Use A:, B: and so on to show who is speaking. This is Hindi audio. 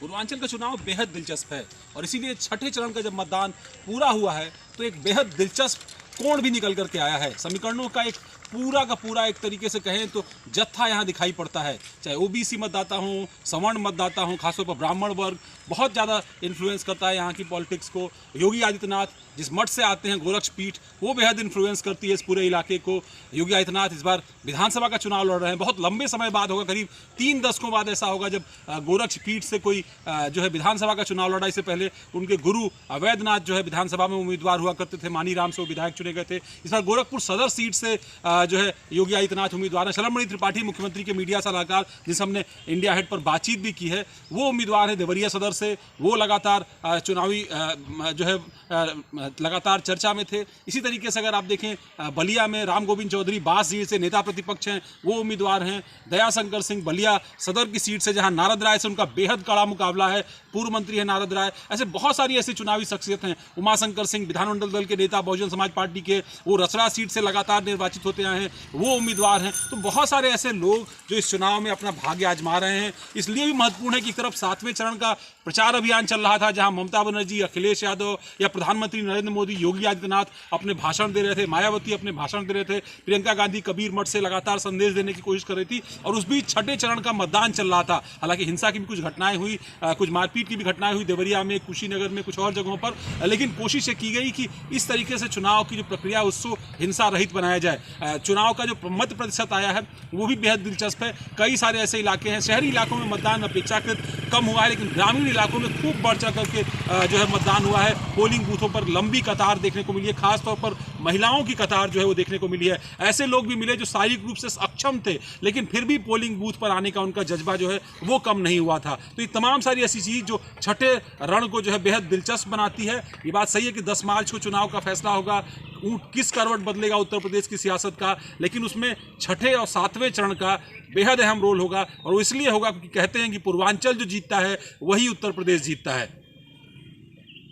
A: पूर्वांचल का चुनाव बेहद दिलचस्प है और इसीलिए छठे चरण का जब मतदान पूरा हुआ है तो एक बेहद दिलचस्प कोण भी निकल करके आया है। समीकरणों का एक पूरा का पूरा एक तरीके से कहें तो जत्था यहाँ दिखाई पड़ता है, चाहे ओबीसी मतदाता हों, सवर्ण मतदाता हों, खासतौर पर ब्राह्मण वर्ग बहुत ज़्यादा इन्फ्लुएंस करता है यहाँ की पॉलिटिक्स को। योगी आदित्यनाथ जिस मठ से आते हैं गोरक्ष पीठ, वो बेहद इन्फ्लुएंस करती है इस पूरे इलाके को। योगी आदित्यनाथ इस बार विधानसभा का चुनाव लड़ रहे हैं, बहुत लंबे समय बाद होगा, करीब 3 दशकों बाद ऐसा होगा जब गोरक्ष पीठ से कोई जो है विधानसभा का चुनाव लड़ा। इससे पहले उनके गुरु अवैधनाथ जो है विधानसभा में उम्मीदवार हुआ करते थे, मानी राम से वो विधायक चुने गए थे। इस बार गोरखपुर सदर सीट से जो है योगी आदित्यनाथ उम्मीदवार हैं। शलभमणि त्रिपाठी मुख्यमंत्री के मीडिया सलाहकार जिनसे हमने इंडिया हेड पर बातचीत भी की है, वो उम्मीदवार है देवरिया सदर से। वो लगातार चुनावी जो है लगातार चर्चा में थे। इसी तरीके से अगर आप देखें बलिया में राम गोविंद चौधरी बास सीट से नेता प्रतिपक्ष हैं, वो उम्मीदवार हैं। दयाशंकर सिंह बलिया सदर की सीट से, जहां नारद राय से उनका बेहद कड़ा मुकाबला है, पूर्व मंत्री है नारद राय। ऐसे बहुत सारी ऐसी चुनावी शख्सियत हैं। उमाशंकर सिंह विधानमंडल दल के नेता, बहुजन समाज पार्टी के, वो रसड़ा सीट से लगातार निर्वाचित होते आए हैं, वो उम्मीदवार हैं। तो बहुत सारे ऐसे लोग जो इस चुनाव में अपना भाग्य आजमा रहे हैं। इसलिए भी महत्वपूर्ण है कि एक तरफ 7वें चरण का प्रचार अभियान चल रहा था, जहां ममता बनर्जी, अखिलेश यादव या प्रधानमंत्री नरेंद्र मोदी, योगी आदित्यनाथ अपने भाषण दे रहे थे, मायावती अपने भाषण दे रहे थे, प्रियंका गांधी कबीर मठ से लगातार संदेश देने की कोशिश कर रही थी, और उस बीच छठे चरण का मतदान चल रहा था। हालांकि हिंसा की भी कुछ घटनाएं हुई, कुछ मारपीट की भी घटनाएं हुई देवरिया में, कुशीनगर में, कुछ और जगहों पर, लेकिन कोशिश ये की गई कि इस तरीके से चुनाव की जो प्रक्रिया है उसको हिंसा रहित बनाया जाए। चुनाव का जो मत प्रतिशत आया है वो भी बेहद दिलचस्प है। कई सारे ऐसे इलाके हैं, शहरी इलाकों में मतदान अपेक्षाकृत कम हुआ है, लेकिन ग्रामीण इलाकों में खूब बढ़ चढ़ करके जो है मतदान हुआ है। पोलिंग बूथों पर लंबी कतार देखने को मिली है, खासतौर पर महिलाओं की कतार जो है वो देखने को मिली है। ऐसे लोग भी मिले जो शारीरिक रूप से अक्षम थे, लेकिन फिर भी पोलिंग बूथ पर आने का उनका जज्बा जो है वो कम नहीं हुआ था। तो ये तमाम सारी ऐसी चीज़ जो छठे रण को जो है बेहद दिलचस्प बनाती है। ये बात सही है कि 10 मार्च को चुनाव का फैसला होगा, किस करवट बदलेगा उत्तर प्रदेश की सियासत का, लेकिन उसमें छठे और 7वें चरण का बेहद अहम रोल होगा। और वो इसलिए होगा क्योंकि कहते हैं कि पूर्वांचल जो जीतता है वही उत्तर प्रदेश जीतता है।